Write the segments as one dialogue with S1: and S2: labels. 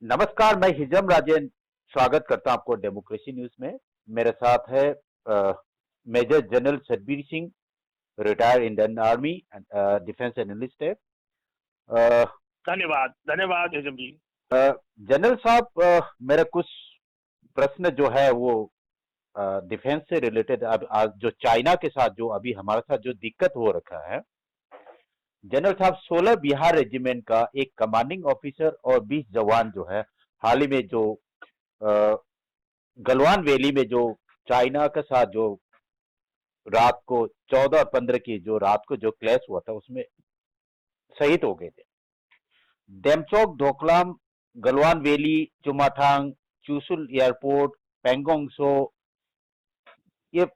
S1: नमस्कार, मैं हिजम राजेन स्वागत करता हूं आपको डेमोक्रेसी न्यूज में। मेरे साथ है major general Satbir Singh, retired Indian army defence analyst है।
S2: धन्यवाद धन्यवाद हिजम जी।
S1: जनरल साहब, मेरा कुछ प्रश्न जो है वो डिफेंस से रिलेटेड। अब आज जो चाइना के साथ जो अभी हमारे साथ जो दिक्कत हो रखा है, जनरल साहब 16 बिहार रेजिमेंट का एक कमांडिंग ऑफिसर और 20 जवान जो है हाल ही में जो गलवान वैली में जो चाइना के साथ जो रात को 14 और 15 की जो रात को जो क्लैश हुआ था उसमें शहीद हो गए थे। डेमचौक, ढोकलाम, गलवान वैली, चुमाथांग, चूसुल एयरपोर्ट, पेंगोंग सो, ये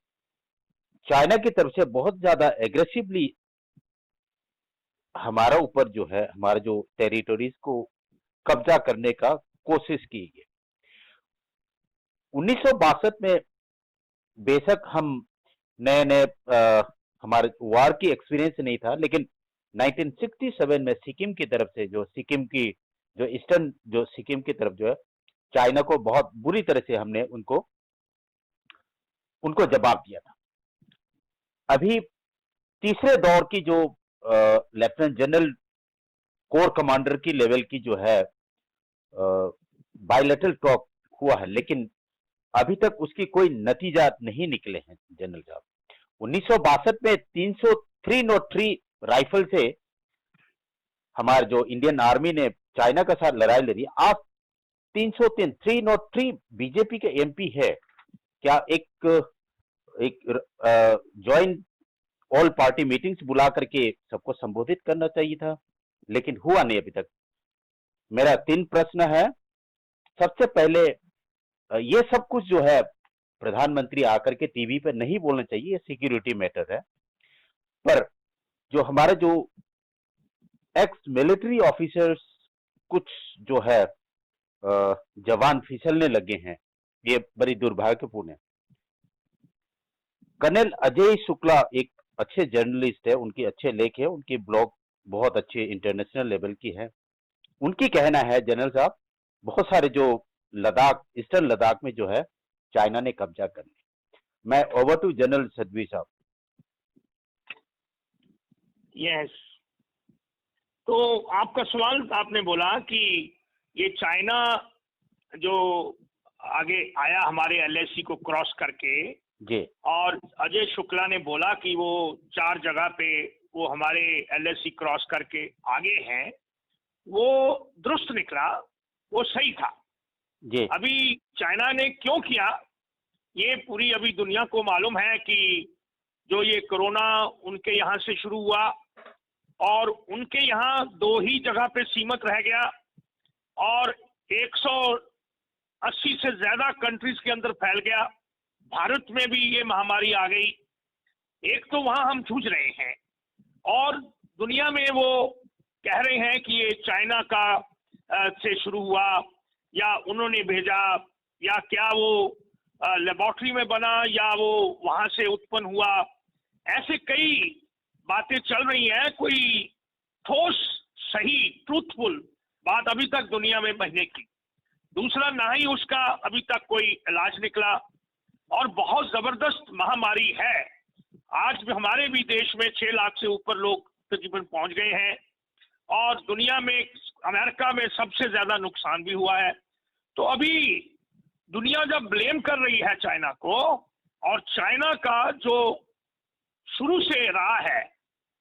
S1: चाइना की तरफ से बहुत ज्यादा एग्रेसिवली हमारा ऊपर जो है हमारे जो टेरिटोरीज को कब्जा करने का कोशिश की है। 1962 में बेशक हम नए नए हमारे वार की एक्सपीरियंस नहीं था, लेकिन 1967 में सिक्किम की तरफ से जो सिक्किम की जो ईस्टर्न जो सिक्किम की तरफ जो है चाइना को बहुत बुरी तरह से हमने उनको जवाब दिया था। अभी तीसरे दौर की जो लेफ्टिनेंट जनरल कोर कमांडर की लेवल की जो है बायलैटरल टॉक हुआ है, लेकिन अभी तक उसकी कोई नतीजा नहीं निकले हैं। जनरल साहब, 1962 में 303 राइफल से हमारे जो इंडियन आर्मी ने चाइना के साथ लड़ाई लड़ी। आज 303 बीजेपी के एमपी है। क्या एक ज्वाइंट ऑल पार्टी मीटिंग्स बुला करके सबको संबोधित करना चाहिए था, लेकिन हुआ नहीं अभी तक। मेरा 3 प्रश्न है। सबसे पहले ये सब कुछ जो है प्रधानमंत्री आकर के टीवी पे नहीं बोलना चाहिए, ये सिक्योरिटी मैटर है, पर जो हमारे जो एक्स मिलिट्री ऑफिसर्स कुछ जो है जवान फिसलने लगे हैं, ये बड़ी दुर्भाग्यपूर्ण है। कर्नल अजय शुक्ला एक अच्छे जर्नलिस्ट है, उनके अच्छे लेख है, उनकी ब्लॉग बहुत अच्छे इंटरनेशनल लेवल की है। उनकी कहना है जनरल साहब, बहुत सारे जो लद्दाख, ईस्टर्न लद्दाख में जो है चाइना ने कब्जा कर लिया। मैं ओवर टू जनरल सदवी साहब।
S2: यस, तो आपका सवाल आपने बोला कि ये चाइना जो आगे आया हमारे एलएसी को क्रॉस करके
S1: जी,
S2: और अजय शुक्ला ने बोला कि वो 4 जगह पे वो हमारे एलएसी क्रॉस करके आगे हैं, वो दुरुस्त निकला, वो सही था।
S1: जी,
S2: अभी चाइना ने क्यों किया ये पूरी अभी दुनिया को मालूम है कि जो ये कोरोना उनके यहाँ से शुरू हुआ और उनके यहाँ 2 ही जगह पे सीमित रह गया और 180 से ज्यादा कंट्रीज के अंदर फैल गया। भारत में भी ये महामारी आ गई। एक तो वहां हम जूझ रहे हैं और दुनिया में वो कह रहे हैं कि ये चाइना का से शुरू हुआ या उन्होंने भेजा या क्या वो लेबोरेटरी में बना या वो वहां से उत्पन्न हुआ। ऐसे कई बातें चल रही हैं, कोई ठोस सही ट्रूथफुल बात अभी तक दुनिया में बहने की। दूसरा, ना ही उसका अभी तक कोई इलाज निकला और बहुत जबरदस्त महामारी है। आज भी हमारे भी देश में 6 लाख से ऊपर लोग तकरीबन पहुंच गए हैं और दुनिया में अमेरिका में सबसे ज्यादा नुकसान भी हुआ है। तो अभी दुनिया जब ब्लेम कर रही है चाइना को, और चाइना का जो शुरू से रहा है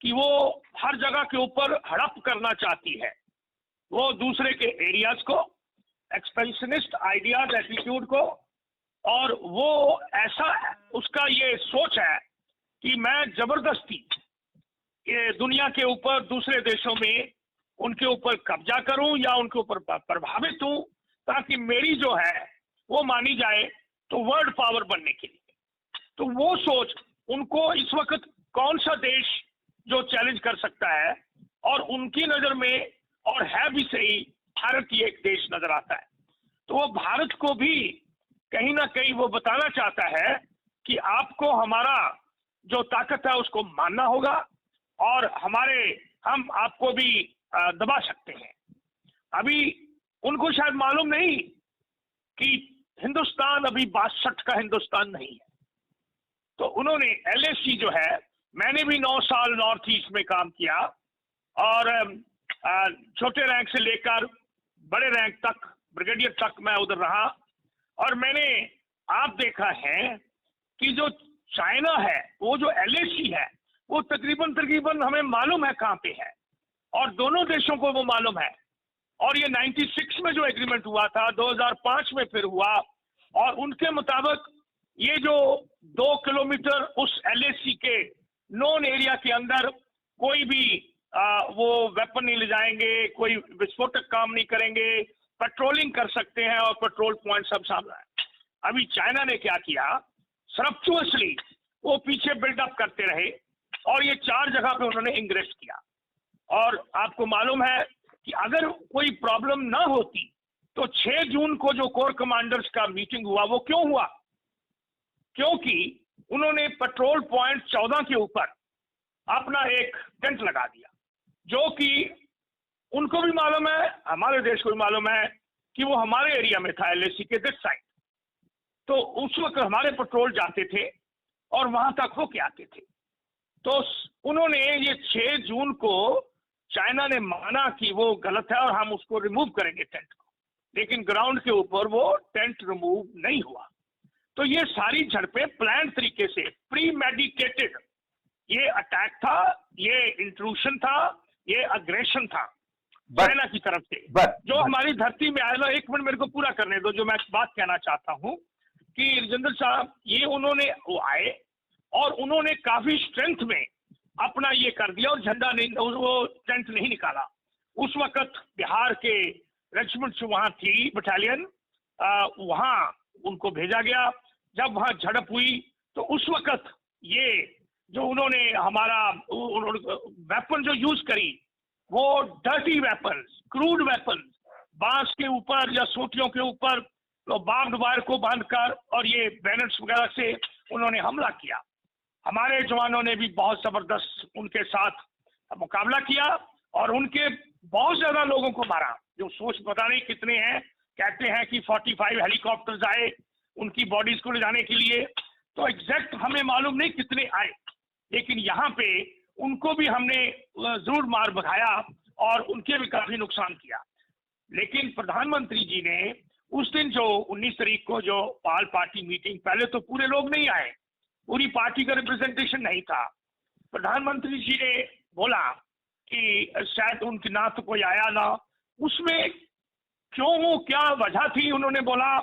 S2: कि वो हर जगह के ऊपर हड़प करना चाहती है, वो दूसरे के एरियाज को, एक्सपेंशनिस्ट आइडियाज एटीट्यूड को, और वो ऐसा उसका ये सोच है कि मैं जबरदस्ती ये दुनिया के ऊपर दूसरे देशों में उनके ऊपर कब्जा करूं या उनके ऊपर प्रभावित हूं ताकि मेरी जो है वो मानी जाए, तो वर्ल्ड पावर बनने के लिए। तो वो सोच उनको इस वक्त कौन सा देश जो चैलेंज कर सकता है, और उनकी नजर में और है भी सही भारत ही एक देश नजर आता है। तो वो भारत को भी कहीं ना कहीं वो बताना चाहता है कि आपको हमारा जो ताकत है उसको मानना होगा और हम आपको भी दबा सकते हैं। अभी उनको शायद मालूम नहीं कि हिंदुस्तान अभी 62 का हिंदुस्तान नहीं है। तो उन्होंने एलएसी जो है, मैंने भी 9 साल नॉर्थ ईस्ट में काम किया और छोटे रैंक से लेकर बड़े रैंक तक, ब्रिगेडियर तक मैं उधर रहा। और मैंने आप देखा है कि जो चाइना है, वो जो एलएसी है, वो तकरीबन हमें मालूम है कहाँ पे है, और दोनों देशों को वो मालूम है। और ये 96 में जो एग्रीमेंट हुआ था, 2005 में फिर हुआ, और उनके मुताबिक ये जो 2 किलोमीटर उस एलएसी के नॉन एरिया के अंदर कोई भी वो वेपन नहीं ले जाएंगे, कोई विस्फोटक काम नहीं करेंगे, पेट्रोलिंग कर सकते हैं और पेट्रोल पॉइंट सब सामने है। अभी चाइना ने क्या किया, सरप्चुअसली वो पीछे बिल्डअप करते रहे और ये 4 जगह पे उन्होंने इंग्रेस किया। और आपको मालूम है कि अगर कोई प्रॉब्लम ना होती तो 6 जून को जो कोर कमांडर्स का मीटिंग हुआ, वो क्यों हुआ? क्योंकि उन्होंने पेट्रोल पॉइंट 14 के ऊपर अपना एक टेंट लगा दिया, जो कि उनको भी मालूम है, हमारे देश को भी मालूम है कि वो हमारे एरिया में था, एलएसी के दिस साइड। तो उस वक्त हमारे पेट्रोल जाते थे और वहां तक होके आते थे। तो उन्होंने ये 6 जून को चाइना ने माना कि वो गलत है और हम उसको रिमूव करेंगे टेंट को, लेकिन ग्राउंड के ऊपर वो टेंट रिमूव नहीं हुआ। तो ये सारी झड़पें प्लान तरीके से, प्री मेडिकेटेड ये अटैक था, ये इंट्रूशन था, ये अग्रेशन था चाइना की तरफ से, जो हमारी धरती में आया। 1 मिनट मेरे को पूरा करने दो, जो मैं बात कहना चाहता हूं कि राजेंद्र साहब, ये उन्होंने वो आए और उन्होंने काफी स्ट्रेंथ में अपना ये कर दिया और झंडा नहीं, वो टेंट नहीं निकाला। उस वक्त बिहार के रेजिमेंट्स वहां थी, बटालियन, वहां उनको भेजा गया। जब वहां झड़प हुई तो उस वक्त ये जो उन्होंने हमारा वेपन जो यूज करी, वो डर्टी वेपन्स, क्रूड वेपन्स, बांस के ऊपर या सोटियों के ऊपर तो बार्ब्ड वायर को बांधकर और ये बैनर्स वगैरह से उन्होंने हमला किया। हमारे जवानों ने भी बहुत जबरदस्त उनके साथ मुकाबला किया और उनके बहुत ज्यादा लोगों को मारा, जो सोच पता नहीं कितने हैं। कहते हैं कि 45 हेलीकॉप्टर्स आए उनकी बॉडीज को ले जाने के लिए, तो एग्जैक्ट हमें मालूम नहीं कितने आए, लेकिन यहाँ पे उनको भी हमने जरूर मार भगाया और उनके भी काफी नुकसान किया। लेकिन प्रधानमंत्री जी ने उस दिन जो 19 तारीख को जो ऑल पार्टी मीटिंग, पहले तो पूरे लोग नहीं आए, पूरी पार्टी का रिप्रेजेंटेशन नहीं था। प्रधानमंत्री जी ने बोला कि शायद उनके ना तो कोई आया ना, उसमें क्यों हो, क्या वजह थी, उन्होंने बोला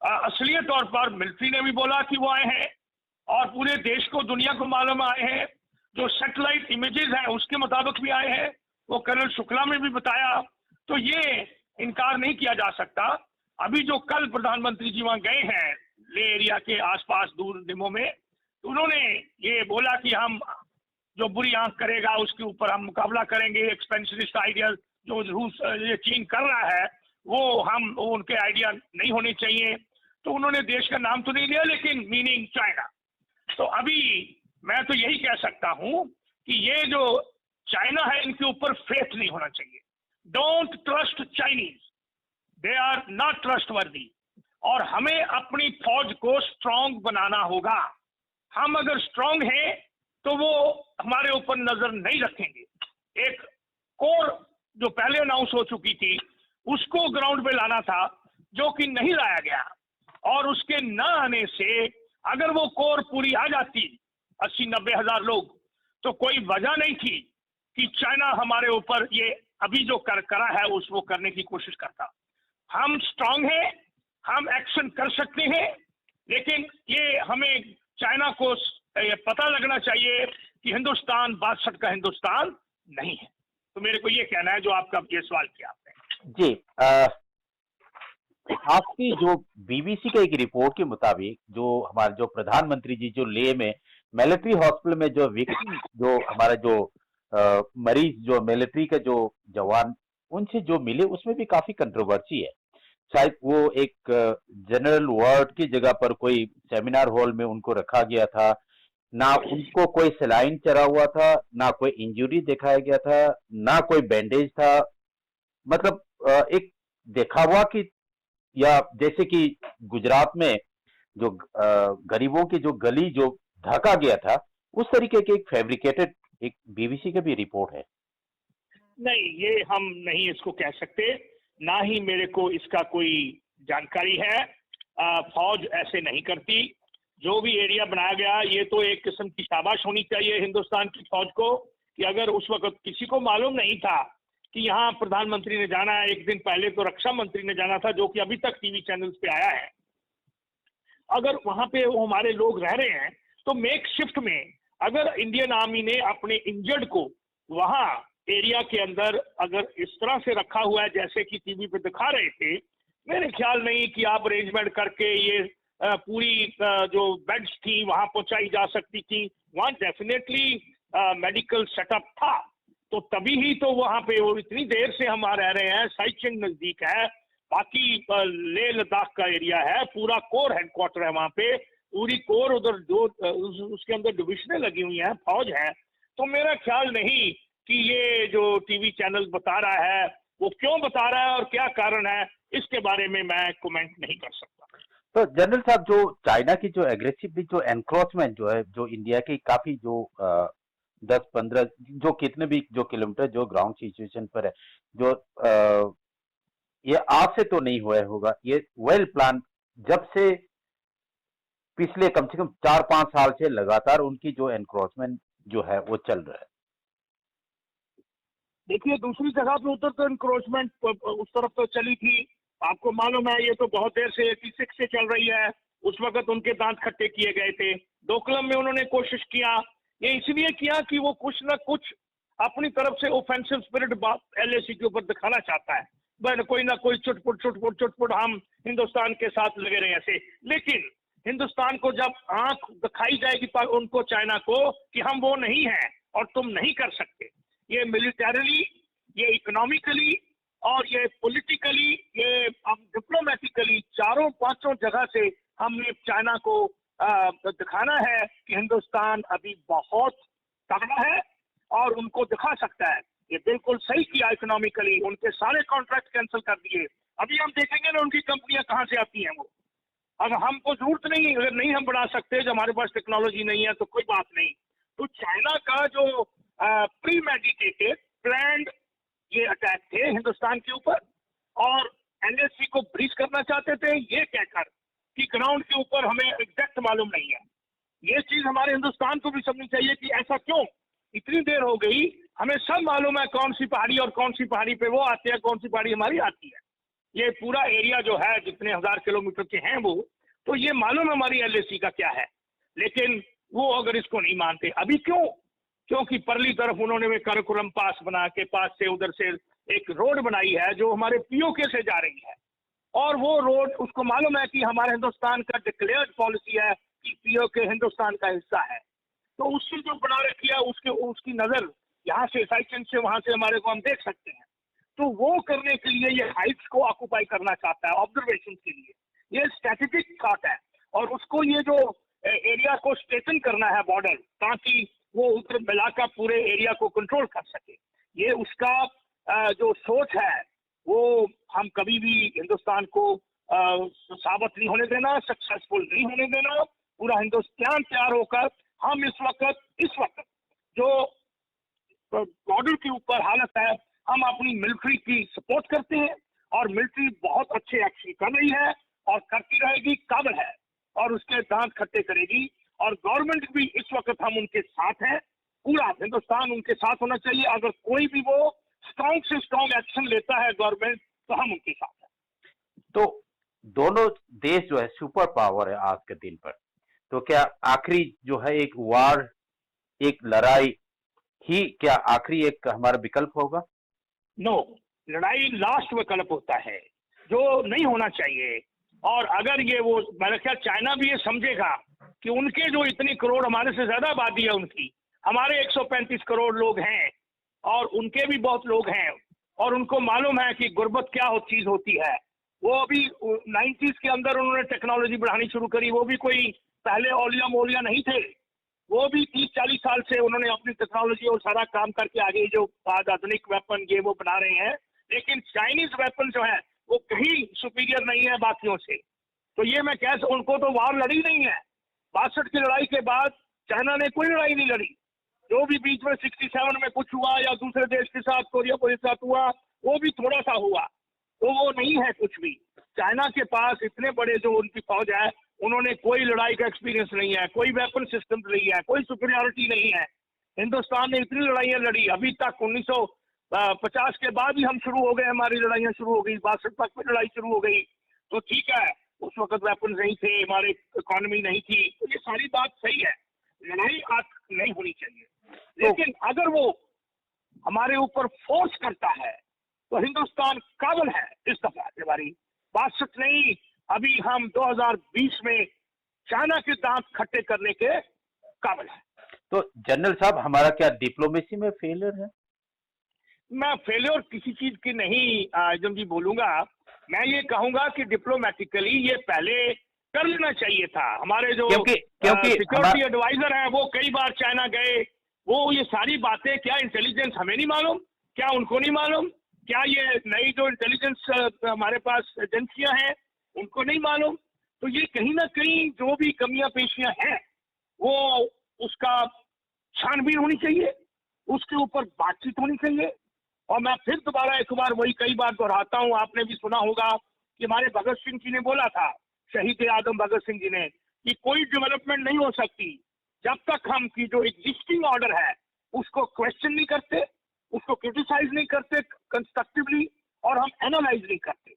S2: असलियत तौर पर मिलिट्री ने भी बोला कि वो आए हैं और पूरे देश को, दुनिया को मालूम आए हैं। जो सैटेलाइट इमेजेस हैं उसके मुताबिक भी आए हैं, वो कर्नल शुक्ला में भी बताया। तो ये इनकार नहीं किया जा सकता। अभी जो कल प्रधानमंत्री जी वहां गए हैं ले एरिया के आसपास दूर निमो में, तो उन्होंने ये बोला कि हम जो बुरी आंख करेगा उसके ऊपर हम मुकाबला करेंगे। एक्सपेंशनिस्ट आइडिया जो रूस ये चीन कर रहा है वो उनके आइडिया नहीं होने चाहिए। तो उन्होंने देश का नाम तो नहीं लिया, लेकिन मीनिंग चाइना। तो अभी मैं तो यही कह सकता हूं कि ये जो चाइना है इनके ऊपर फेथ नहीं होना चाहिए। Don't trust Chinese, they are not trustworthy. और हमें अपनी फौज को स्ट्रांग बनाना होगा। हम अगर स्ट्रांग हैं तो वो हमारे ऊपर नजर नहीं रखेंगे। एक कोर जो पहले अनाउंस हो चुकी थी उसको ग्राउंड पे लाना था, जो कि नहीं लाया गया। और उसके न आने से अगर वो कोर पूरी आ जाती 80-90 हजार लोग, तो कोई वजह नहीं थी कि चाइना हमारे ऊपर ये अभी जो करा है उसको करने की कोशिश करता। हम स्ट्रांग हैं, हम एक्शन कर सकते हैं, लेकिन ये हमें चाइना को ये पता लगना चाहिए कि हिंदुस्तान 62 का हिंदुस्तान नहीं है। तो मेरे को ये कहना है, जो आपका ये सवाल किया आपने।
S1: जी, आपकी जो बीबीसी के एक रिपोर्ट के मुताबिक जो हमारे जो प्रधानमंत्री जी जो लेह में मिलिट्री हॉस्पिटल में जो विक्टिम, जो हमारा जो मरीज, जो मिलिट्री के जो जवान उनसे जो मिले, उसमें भी काफी कंट्रोवर्सी है। शायद वो एक जनरल वार्ड की जगह पर कोई सेमिनार हॉल में उनको रखा गया था, ना उनको कोई सलाइन चढ़ा हुआ था, ना कोई इंजरी दिखाया गया था, ना कोई बैंडेज था। मतलब एक देखा हुआ कि, या जैसे कि गुजरात में जो गरीबों की जो गली जो ढका गया था, उस तरीके के एक फैब्रिकेटेड एक बीबीसी का भी रिपोर्ट है।
S2: नहीं, ये हम नहीं इसको कह सकते, ना ही मेरे को इसका कोई जानकारी है। फौज ऐसे नहीं करती। जो भी एरिया बनाया गया, ये तो एक किस्म की शाबाश होनी चाहिए हिंदुस्तान की फौज को कि अगर उस वक्त किसी को मालूम नहीं था कि यहाँ प्रधानमंत्री ने जाना है, एक दिन पहले तो रक्षा मंत्री ने जाना था, जो कि अभी तक टीवी चैनल्स पे आया है। अगर वहां पे वो हमारे लोग रह रहे हैं तो मेक शिफ्ट में अगर इंडियन आर्मी ने अपने इंजर्ड को वहां एरिया के अंदर अगर इस तरह से रखा हुआ है जैसे कि टीवी पे दिखा रहे थे, मेरे ख्याल नहीं कि आप अरेंजमेंट करके ये पूरी जो बेड्स थी वहां पहुंचाई जा सकती थी। वहां डेफिनेटली मेडिकल सेटअप था, तो तभी ही तो वहां पे वो इतनी देर से हम रह रहे हैं। साइचिंग नजदीक है, बाकी लेह लद्दाख का एरिया है, पूरा कोर हेडक्वार्टर है वहां पे, पूरी कोर उधर जो उसके अंदर डिविजनें लगी हुई हैं, फौज है। तो मेरा ख्याल नहीं कि ये जो टीवी चैनल बता रहा है वो क्यों बता रहा है और क्या कारण है, इसके बारे में मैं कमेंट नहीं कर सकता।
S1: तो जनरल साहब, जो चाइना की जो एग्रेसिवली जो एनक्रोचमेंट जो है, जो इंडिया की काफी जो 10-15 जो कितने भी जो किलोमीटर जो ग्राउंड सिचुएशन पर है, जो ये आज से तो नहीं हुआ होगा, ये वेल प्लान जब से पिछले कम से कम 4-5 साल से लगातार उनकी जो एनक्रोचमेंट जो है वो चल रहा है।
S2: देखिए, दूसरी जगह पे उधर तो इंक्रोचमेंट उस तरफ तो चली थी, आपको मालूम है। ये तो बहुत देर से 86 से चल रही है। उस वक्त उनके दांत खट्टे किए गए थे। डोकलम में उन्होंने कोशिश किया, ये इसलिए किया कि वो कुछ ना कुछ अपनी तरफ से ऑफेंसिव स्पिरिट एलएसी के ऊपर दिखाना चाहता है। कोई ना कोई चुटपुट हम हिंदुस्तान के साथ लगे रहे ऐसे। लेकिन हिंदुस्तान को जब आंख दिखाई जाएगी उनको, चाइना को, कि हम वो नहीं हैं और तुम नहीं कर सकते, ये मिलिटरली, ये इकोनॉमिकली और ये पॉलिटिकली, ये डिप्लोमेटिकली, चारों पांचों जगह से हमने चाइना को दिखाना है कि हिंदुस्तान अभी बहुत तगड़ा है और उनको दिखा सकता है। ये बिल्कुल सही किया इकोनॉमिकली, उनके सारे कॉन्ट्रैक्ट कैंसिल कर दिए। अभी हम देखेंगे ना उनकी कंपनियां कहां से आती हैं वो। अगर हमको जरूरत नहीं, अगर नहीं हम बना सकते, जब हमारे पास टेक्नोलॉजी नहीं है तो कोई बात नहीं। तो चाइना का जो प्री मेडिटेटेड प्लान्ड ये अटैक थे हिंदुस्तान के ऊपर, और एनएससी को ब्रीच करना चाहते थे, ये कहकर कि ग्राउंड के ऊपर हमें एग्जैक्ट मालूम नहीं है। ये चीज हमारे हिंदुस्तान को भी समझनी चाहिए कि ऐसा क्यों, इतनी देर हो गई, हमें सब मालूम है कौन सी पहाड़ी और कौन सी पहाड़ी पे वो आते हैं, कौन सी पहाड़ी हमारी आती है। ये पूरा एरिया जो है जितने 1000 किलोमीटर के हैं वो, तो ये मालूम है हमारी एलएसी का क्या है। लेकिन वो अगर इसको नहीं मानते, अभी क्यों? क्योंकि परली तरफ उन्होंने वे कराकोरम पास बना के पास से उधर से एक रोड बनाई है जो हमारे पीओके से जा रही है, और वो रोड उसको मालूम है कि हमारे हिंदुस्तान का डिक्लेयर्ड पॉलिसी है कि पीओके हिंदुस्तान का हिस्सा है। तो उससे जो बना रखी है उसकी नजर यहाँ से साइकिल से वहां से हमारे को हम देख सकते हैं। तो वो करने के लिए ये हाइट्स को ऑक्युपाई करना चाहता है ऑब्जर्वेशन के लिए। ये स्ट्रेटेजिक थॉट है, और उसको ये जो एरिया को स्ट्रेटन करना है बॉर्डर, ताकि वो उधर मिलाकर पूरे एरिया को कंट्रोल कर सके। ये उसका जो सोच है वो हम कभी भी हिंदुस्तान को साबित नहीं होने देना, सक्सेसफुल नहीं होने देना। पूरा हिंदुस्तान तैयार होकर हम इस वक्त जो बॉर्डर के ऊपर हालत है, हम अपनी मिलिट्री की सपोर्ट करते हैं, और मिलिट्री बहुत अच्छे एक्शन कर रही है और करती रहेगी, काबिल है, और उसके दांत खट्टे करेगी। और गवर्नमेंट भी इस वक्त हम उनके साथ हैं, पूरा हिंदुस्तान उनके साथ होना चाहिए। अगर कोई भी वो स्ट्रॉन्ग से स्ट्रॉन्ग एक्शन लेता है गवर्नमेंट, तो हम उनके साथ हैं।
S1: तो दोनों देश जो है सुपर पावर है आज के दिन पर, तो क्या आखिरी जो है एक वार, एक लड़ाई ही क्या आखिरी एक हमारा विकल्प होगा?
S2: नो, लड़ाई लास्ट विकल्प होता है जो नहीं होना चाहिए। और अगर ये वो, मेरा ख्याल चाइना भी ये समझेगा कि उनके जो इतनी करोड़, हमारे से ज्यादा आबादी है उनकी, हमारे 135 करोड़ लोग हैं और उनके भी बहुत लोग हैं, और उनको मालूम है कि गुर्बत क्या चीज होती है। वो अभी 90s के अंदर उन्होंने टेक्नोलॉजी बढ़ानी शुरू करी, वो भी कोई पहले ओलिया मोलिया नहीं थे, वो भी 30-40 साल से उन्होंने अपनी टेक्नोलॉजी और सारा काम करके आगे जो आधुनिक वेपन ये वो बना रहे हैं। लेकिन चाइनीज वेपन जो है वो कहीं सुपीरियर नहीं है बाकियों से। तो ये मैं उनको तो वार लड़ी नहीं है। 62 की लड़ाई के बाद चाइना ने कोई लड़ाई नहीं लड़ी। जो भी बीच में 67 में कुछ हुआ या दूसरे देश के साथ, कोरिया के साथ हुआ, वो भी थोड़ा सा हुआ, तो वो नहीं है कुछ भी। चाइना के पास इतने बड़े जो उनकी फौज है, उन्होंने कोई लड़ाई का एक्सपीरियंस नहीं है, कोई वेपन सिस्टम नहीं है, कोई सुपीरियरिटी नहीं है। हिंदुस्तान ने इतनी लड़ाइयां लड़ी अभी तक, 1950 के बाद ही हम शुरू हो गए, हमारी लड़ाइयां शुरू हो गई, 62 तक में लड़ाई शुरू हो गई। तो ठीक है, उस वक्त वेपन नहीं थे, हमारे इकोनॉमी नहीं थी, तो ये सारी बात सही है, लड़ाई आज नहीं होनी चाहिए। लेकिन अगर वो हमारे ऊपर फोर्स करता है तो हिंदुस्तान काबिल है इस दफा के बारी 62 नहीं, अभी हम 2020 में चाइना के दांत खट्टे करने के काबिल है।
S1: तो जनरल साहब, हमारा क्या डिप्लोमेसी में फेलियर है?
S2: मैं फेलियर किसी चीज की नहीं आजम जी बोलूंगा, मैं ये कहूंगा कि डिप्लोमेटिकली ये पहले कर लेना चाहिए था। हमारे जो सिक्योरिटी एडवाइजर हैं वो कई बार चाइना गए, वो ये सारी बातें, क्या इंटेलिजेंस हमें नहीं मालूम, क्या उनको नहीं मालूम, क्या ये नई जो इंटेलिजेंस हमारे पास एजेंसियां हैं उनको नहीं मालूम? तो ये कहीं ना कहीं जो भी कमियां पेशियां हैं वो उसका छानबीन होनी चाहिए, उसके ऊपर बातचीत होनी चाहिए। और मैं फिर दोबारा एक बार वही कई बार दोहराता हूं, आपने भी सुना होगा कि हमारे भगत सिंह जी ने बोला था, शहीद आदम भगत सिंह जी ने, कि कोई डेवलपमेंट नहीं हो सकती जब तक हम की जो एग्जिस्टिंग ऑर्डर है उसको क्वेश्चन नहीं करते, उसको क्रिटिसाइज नहीं करते कंस्ट्रक्टिवली, और हम एनालाइज नहीं करते।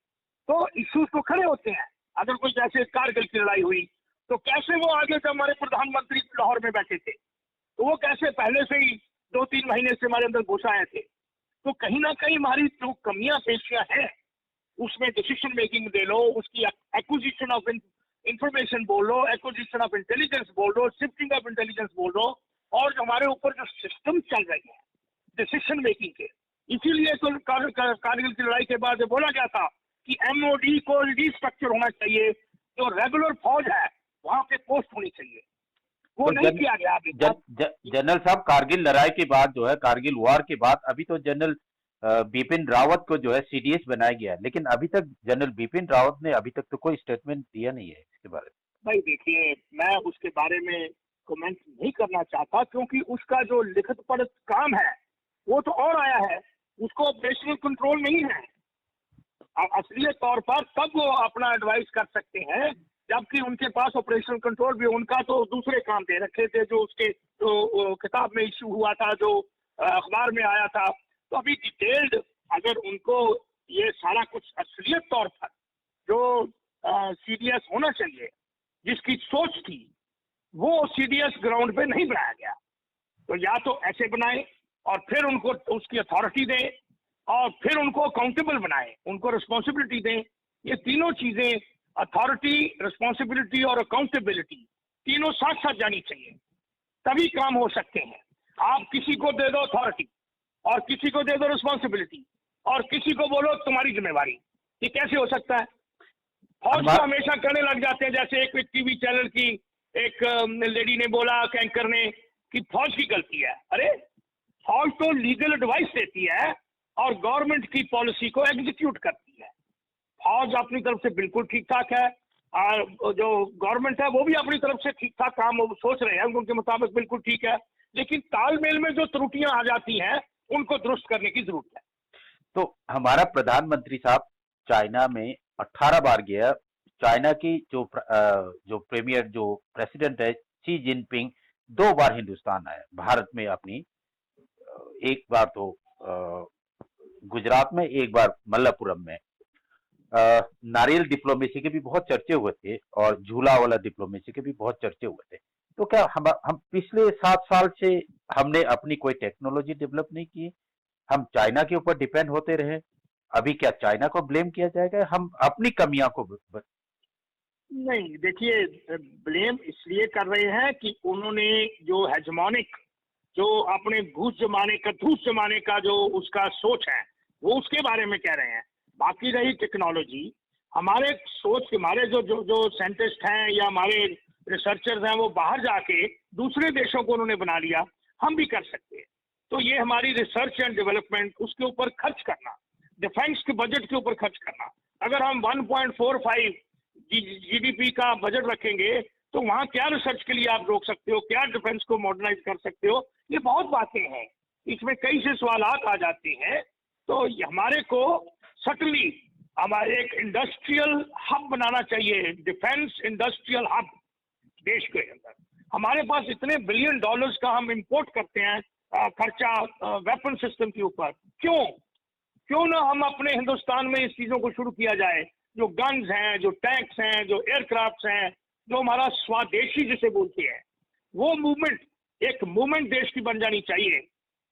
S2: तो इश्यूज तो खड़े होते हैं। अगर कोई जैसे कारगिल की लड़ाई हुई तो कैसे वो आगे जब हमारे प्रधानमंत्री लाहौर में बैठे थे तो वो कैसे पहले से ही 2-3 महीने से हमारे अंदर घुस आए थे। तो कहीं ना कहीं हमारी जो कमियां पेशियां हैं उसमें डिसीजन मेकिंग दे लो, उसकी एक्विजिशन ऑफ इंफॉर्मेशन बोल लो, एक्विजिशन ऑफ इंटेलिजेंस बोल लो, शिफ्टिंग ऑफ इंटेलिजेंस बोल लो, और जो हमारे ऊपर जो सिस्टम चल रही है डिसीजन मेकिंग के, इसीलिए तो कारगिल की लड़ाई के बाद बोला गया था कि एमओडी को रीस्ट्रक्चर होना चाहिए, जो रेगुलर फौज है वहां पे पोस्ट होनी चाहिए, वो नहीं किया गया अभी तक।
S1: जनरल साहब, कारगिल लड़ाई के बाद जो है, कारगिल वार के बाद अभी तो जनरल बिपिन रावत को जो है सीडीएस बनाया गया, लेकिन अभी तक जनरल बिपिन रावत ने अभी तक तो कोई स्टेटमेंट दिया नहीं है इसके बारे में।
S2: भाई देखिए, मैं उसके बारे में कमेंट नहीं करना चाहता, क्योंकि उसका जो लिखित पढ़त काम है वो तो और आया है, उसको ऑपरेशनल कंट्रोल नहीं है। असली तौर पर तब वो अपना एडवाइस कर सकते हैं जबकि उनके पास ऑपरेशनल कंट्रोल भी, उनका तो दूसरे काम दे रखे थे, जो उसके जो किताब में इशू हुआ था, जो अखबार में आया था। तो अभी डिटेल्ड अगर उनको ये सारा कुछ असलियत तौर पर जो सीडीएस होना चाहिए जिसकी सोच थी, वो सीडीएस ग्राउंड पे नहीं बनाया गया। तो या तो ऐसे बनाए और फिर उनको उसकी अथॉरिटी दें और फिर उनको अकाउंटेबल बनाए, उनको रिस्पॉन्सिबिलिटी दें। ये तीनों चीजें, अथॉरिटी, रिस्पॉन्सिबिलिटी और अकाउंटेबिलिटी, तीनों साथ साथ जानी चाहिए, तभी काम हो सकते हैं। आप किसी को दे दो अथॉरिटी और किसी को दे दो रिस्पॉन्सिबिलिटी और किसी को बोलो तुम्हारी जिम्मेवारी, ये कैसे हो सकता है? फौज को हमेशा करने लग जाते हैं, जैसे एक टीवी चैनल की एक लेडी ने बोला, एंकर ने, कि फौज की गलती है। अरे फौज तो लीगल एडवाइस देती है और गवर्नमेंट की पॉलिसी को एग्जीक्यूट करती है। फौज अपनी तरफ से बिल्कुल ठीक ठाक है और जो गवर्नमेंट है वो भी अपनी तरफ से ठीक ठाक काम सोच रहे हैं, उनके मुताबिक बिल्कुल ठीक है, लेकिन तालमेल में जो त्रुटियां आ जाती हैं उनको दुरुस्त करने की जरूरत है।
S1: तो हमारा प्रधानमंत्री साहब चाइना में 18 बार गया। चाइना की जो प्रीमियर, जो प्रेसिडेंट है शी जिनपिंग, 2 बार हिंदुस्तान आए, भारत में अपनी, एक बार तो गुजरात में, एक बार मल्लापुरम में। नारियल डिप्लोमेसी के भी बहुत चर्चे हुए थे और झूला वाला डिप्लोमेसी के भी बहुत चर्चे हुए थे। तो क्या हम पिछले 7 साल से हमने अपनी कोई टेक्नोलॉजी डेवलप नहीं की? हम चाइना के ऊपर डिपेंड होते रहे। अभी क्या चाइना को ब्लेम किया जाएगा? हम अपनी कमियां को
S2: नहीं, देखिए, ब्लेम इसलिए कर रहे हैं कि उन्होंने जो हेजमोनिक, जो अपने धूस जमाने का जो उसका सोच है वो उसके बारे में कह रहे हैं। बाकी रही टेक्नोलॉजी, हमारे सोच, हमारे जो साइंटिस्ट हैं या हमारे रिसर्चर्स हैं वो बाहर जाके दूसरे देशों को उन्होंने बना लिया, हम भी कर सकते हैं। तो ये हमारी रिसर्च एंड डेवलपमेंट, उसके ऊपर खर्च करना, डिफेंस के बजट के ऊपर खर्च करना, अगर हम 1.45 जीडीपी का बजट रखेंगे तो वहां क्या रिसर्च के लिए आप रोक सकते हो, क्या डिफेंस को मॉडर्नाइज कर सकते हो, ये बहुत बातें हैं, इसमें कई से सवालात आ जाते हैं। तो हमारे को सटनली हमारे एक इंडस्ट्रियल हब बनाना चाहिए, डिफेंस इंडस्ट्रियल हब देश के अंदर। हमारे पास इतने बिलियन डॉलर्स का हम इंपोर्ट करते हैं खर्चा वेपन सिस्टम के ऊपर, क्यों ना हम अपने हिंदुस्तान में इस चीजों को शुरू किया जाए, जो गन्स हैं, जो टैंक्स हैं, जो एयरक्राफ्ट हैं, जो हमारा स्वदेशी जिसे बोलते हैं, वो मूवमेंट एक मूवमेंट देश की बन जानी चाहिए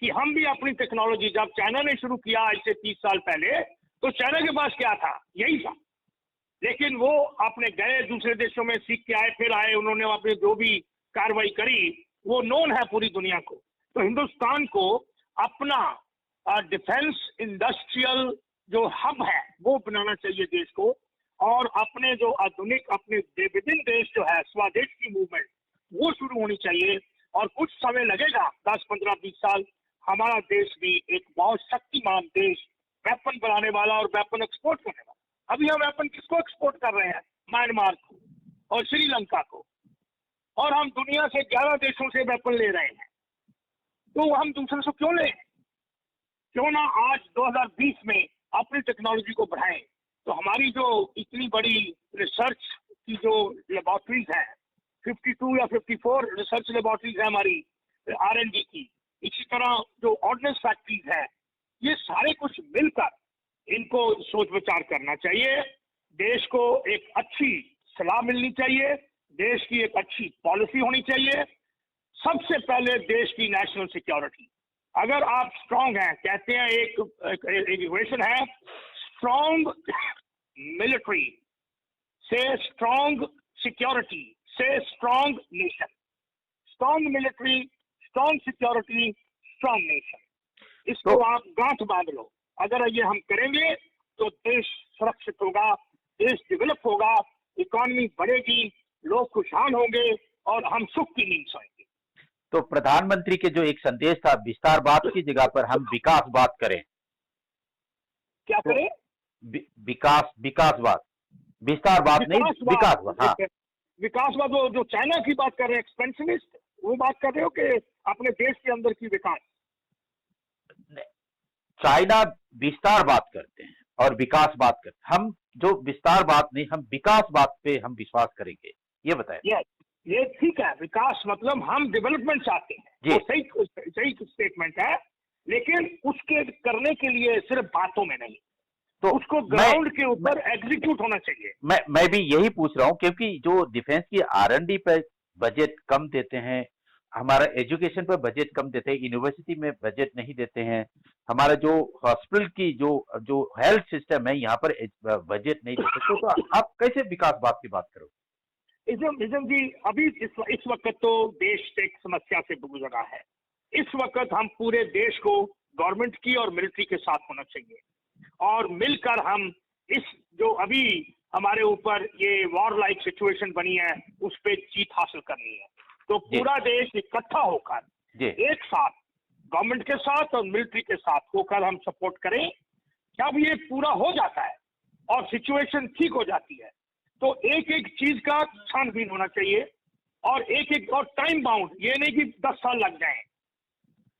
S2: कि हम भी अपनी टेक्नोलॉजी, जब चाइना ने शुरू किया आज से 30 साल पहले, तो चाइना के पास क्या था, यही था, लेकिन वो अपने गए दूसरे देशों में सीख के आए, फिर आए, उन्होंने अपनी जो भी कार्रवाई करी वो नोन है पूरी दुनिया को। तो हिंदुस्तान को अपना डिफेंस इंडस्ट्रियल जो हब है वो बनाना चाहिए देश को, और अपने जो आधुनिक अपने विदिन देश जो है स्वदेश की मूवमेंट वो शुरू होनी चाहिए। और कुछ समय लगेगा, 10, 15, 20 साल, हमारा देश भी एक बहुत शक्तिमान देश, वेपन बनाने वाला और वेपन एक्सपोर्ट करने वाला। अभी हम वेपन किसको एक्सपोर्ट कर रहे हैं? म्यांमार को और श्रीलंका को, और हम दुनिया से 11 देशों से वेपन ले रहे हैं। तो हम दूसरे से क्यों लें? क्यों ना आज 2020 में अपनी टेक्नोलॉजी को बढ़ाएं। तो हमारी जो इतनी बड़ी रिसर्च की जो लेबोरेटरीज हैं, 52 या 54 रिसर्च लेबोरेटरीज है हमारी R&D की, इसी तरह जो ऑर्डिनेंस फैक्ट्रीज है, ये सारे कुछ मिलकर इनको सोच विचार करना चाहिए। देश को एक अच्छी सलाह मिलनी चाहिए, देश की एक अच्छी पॉलिसी होनी चाहिए। सबसे पहले देश की नेशनल सिक्योरिटी, अगर आप स्ट्रांग हैं, कहते हैं एक इक्वेशन है, स्ट्रांग मिलिट्री से स्ट्रांग सिक्योरिटी से strong nation, strong military, strong security, strong nation. इसको आप गांठ बांध लो। अगर ये हम करेंगे तो देश सुरक्षित होगा, देश डेवलप होगा, इकोनॉमी बढ़ेगी, लोग खुशहाल होंगे और हम सुख की नींद सोएंगे।
S1: तो प्रधानमंत्री के जो एक संदेश था, विस्तारवाद की जगह पर हम विकासवाद करें।
S2: क्या करें?
S1: विकासवाद, विस्तारवाद नहीं, विकासवाद। हाँ,
S2: विकासवाद वो जो चाइना की बात कर रहे हैं, एक्सपेंशनिस्ट, वो बात कर रहे हो कि अपने देश के अंदर की विकास?
S1: चाइना विस्तारवाद करते हैं और विकासवाद करते हैं, हम जो विस्तारवाद नहीं, हम विकासवाद पे हम विश्वास करेंगे, ये बताएं।
S2: ये ठीक है, विकास मतलब हम डेवलपमेंट चाहते हैं, वो सही स्टेटमेंट है, लेकिन उसके करने के लिए सिर्फ बातों में नहीं, तो उसको ग्राउंड के ऊपर एग्जीक्यूट होना चाहिए।
S1: मैं भी यही पूछ रहा हूं, क्योंकि जो डिफेंस की R&D पे बजट कम देते हैं, हमारा एजुकेशन पर बजट कम देते हैं, यूनिवर्सिटी में बजट नहीं देते हैं, हमारा जो हॉस्पिटल की जो हेल्थ सिस्टम है यहाँ पर बजट नहीं देते, तो आप कैसे विकासवाद की बात करोगे?
S2: इज़म जी, अभी इस वक्त तो देश एक समस्या से गुजर रहा है। इस वक्त हम पूरे देश को गवर्नमेंट की और मिलिट्री के साथ होना चाहिए, और मिलकर हम इस जो अभी हमारे ऊपर ये वॉर लाइक सिचुएशन बनी है, उस पर जीत हासिल करनी है। तो पूरा देश इकट्ठा होकर एक साथ गवर्नमेंट के साथ और मिलिट्री के साथ होकर हम सपोर्ट करें। जब ये पूरा हो जाता है और सिचुएशन ठीक हो जाती है, तो एक एक चीज का छानबीन होना चाहिए, और एक और टाइम बाउंड, ये नहीं कि 10 साल लग जाएं,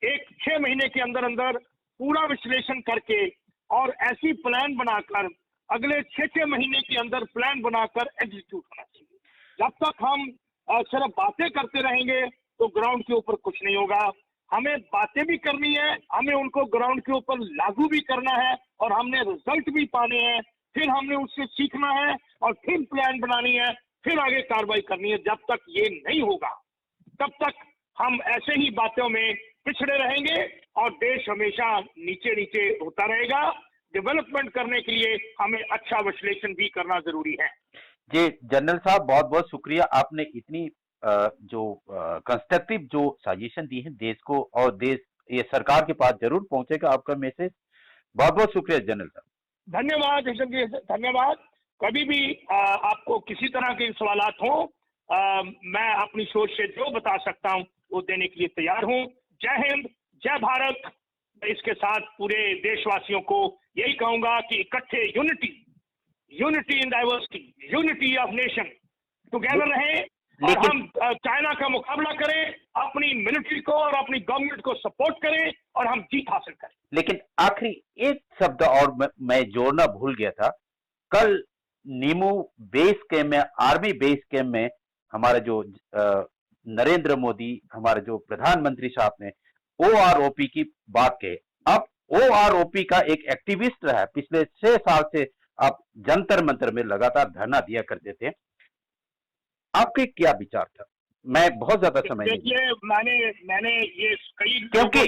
S2: 6 महीने के अंदर अंदर पूरा विश्लेषण करके और ऐसी प्लान बनाकर अगले 6 महीने के अंदर प्लान बनाकर एग्जीक्यूट होना चाहिए। जब तक हम सिर्फ बातें करते रहेंगे तो ग्राउंड के ऊपर कुछ नहीं होगा। हमें बातें भी करनी है, हमें उनको ग्राउंड के ऊपर लागू भी करना है, और हमने रिजल्ट भी पाने हैं, फिर हमने उससे सीखना है और फिर प्लान बनानी है, फिर आगे कार्रवाई करनी है। जब तक ये नहीं होगा तब तक हम ऐसे ही बातों में पिछड़े रहेंगे और देश हमेशा नीचे नीचे होता रहेगा। डेवलपमेंट करने के लिए हमें अच्छा विश्लेषण भी करना जरूरी है।
S1: जी जनरल साहब, बहुत बहुत शुक्रिया, आपने इतनी जो कंस्ट्रक्टिव जो सजेशन दी है देश को, और देश ये सरकार के पास जरूर पहुंचेगा आपका मैसेज। बहुत बहुत शुक्रिया जनरल साहब।
S2: धन्यवाद जी, धन्यवाद। कभी भी आपको किसी तरह के सवालात हो, मैं अपनी सोच से जो बता सकता हूं वो देने के लिए तैयार हूं। जय हिंद, जय भारत। इसके साथ पूरे देशवासियों को यही कहूंगा कि इकट्ठे unity in diversity, unity of nation, together रहें और हम चाइना का मुकाबला करें, अपनी मिलिट्री को और अपनी गवर्नमेंट को सपोर्ट करें और हम जीत हासिल करें।
S1: लेकिन आखिरी एक शब्द और मैं जोड़ना भूल गया था। कल नीमू बेस कैंप में, आर्मी बेस कैंप में हमारे जो नरेंद्र मोदी, हमारे जो प्रधानमंत्री साहब ने OROP की बात कही। अब OROP का एक एक्टिविस्ट रहा है, पिछले 6 साल से आप जंतर मंतर में लगातार धरना दिया करते थे। आपके क्या विचार था? मैं बहुत ज्यादा समय नहीं
S2: देखिए, मैंने ये कई
S1: क्योंकि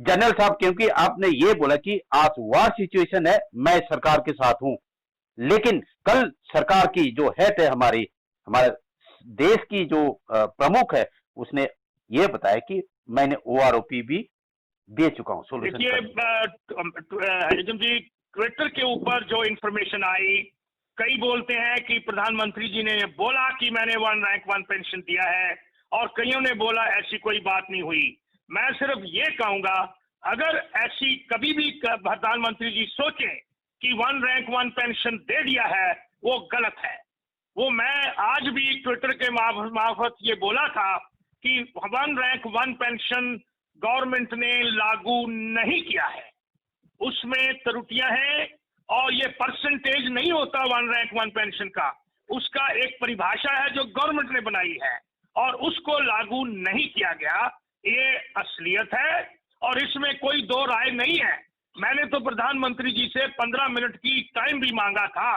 S1: जनरल साहब, क्योंकि आपने ये बोला कि आज वार सिचुएशन है, मैं सरकार के साथ हूं, लेकिन कल सरकार की जो हेड है, हमारे देश की जो प्रमुख है, उसने ये बताया कि मैंने OROP भी दे चुका हूं सोल्यूशन।
S2: देखिए जी, ट्विटर के ऊपर जो इंफॉर्मेशन आई, कई बोलते हैं कि प्रधानमंत्री जी ने बोला कि मैंने 1 रैंक 1 पेंशन दिया है, और कईयों ने बोला ऐसी कोई बात नहीं हुई। मैं सिर्फ ये कहूंगा, अगर ऐसी कभी भी प्रधानमंत्री जी सोचें कि 1 रैंक 1 पेंशन दे दिया है, वो गलत है। वो मैं आज भी ट्विटर के मार्फत ये बोला था कि 1 रैंक 1 पेंशन गवर्नमेंट ने लागू नहीं किया है, उसमें त्रुटियां हैं, और ये परसेंटेज नहीं होता 1 रैंक 1 पेंशन का, उसका एक परिभाषा है जो गवर्नमेंट ने बनाई है, और उसको लागू नहीं किया गया। ये असलियत है और इसमें कोई दो राय नहीं है। मैंने तो प्रधानमंत्री जी से 15 मिनट की टाइम भी मांगा था,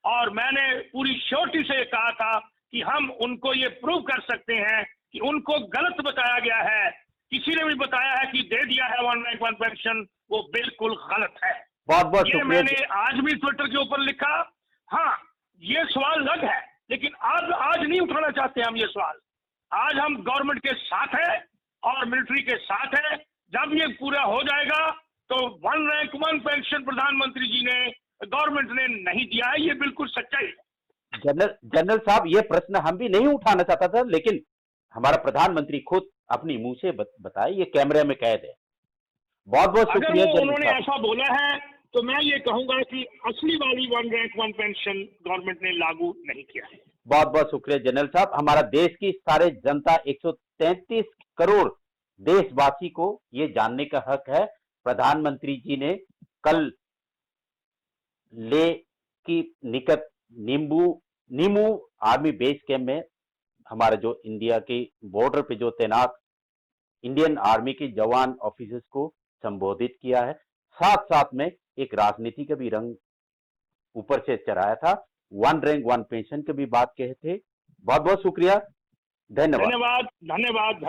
S2: और मैंने पूरी श्योरिटी से कहा था कि हम उनको ये प्रूव कर सकते हैं कि उनको गलत बताया गया है। किसी ने भी बताया है कि दे दिया है 1 रैंक 1 पेंशन, वो बिल्कुल गलत है।
S1: बहुत बहुत
S2: ये मैंने आज भी ट्विटर के ऊपर लिखा। हाँ, ये सवाल अलग है, लेकिन आज नहीं उठाना चाहते हम ये सवाल। आज हम गवर्नमेंट के साथ है और मिलिट्री के साथ है। जब ये पूरा हो जाएगा तो 1 रैंक 1 पेंशन प्रधानमंत्री जी ने, गवर्नमेंट ने नहीं दिया है, ये बिल्कुल सच्चाई है।
S1: जनरल साहब, ये प्रश्न हम भी नहीं उठाना चाहता था, लेकिन हमारा प्रधानमंत्री खुद अपनी मुंह से बताए, ये कैमरे में कैद है। बहुत बहुत शुक्रिया।
S2: अगर उन्होंने ऐसा बोला है तो मैं ये कहूंगा कि असली वाली 1 रैंक 1 पेंशन गवर्नमेंट ने लागू नहीं किया है।
S1: बहुत बहुत शुक्रिया जनरल साहब। हमारा देश की सारे जनता 133 करोड़ देशवासी को ये जानने का हक है, प्रधानमंत्री जी ने कल ले की निकट नीमू आर्मी बेस कैंप में हमारे जो इंडिया के बॉर्डर पे जो तैनात इंडियन आर्मी के जवान ऑफिसर्स को संबोधित किया है। साथ साथ में एक राजनीति का भी रंग ऊपर से चढ़ाया था, 1 रैंक 1 पेंशन की भी बात कहे थे। बहुत बहुत शुक्रिया, धन्यवाद।
S2: धन्यवाद।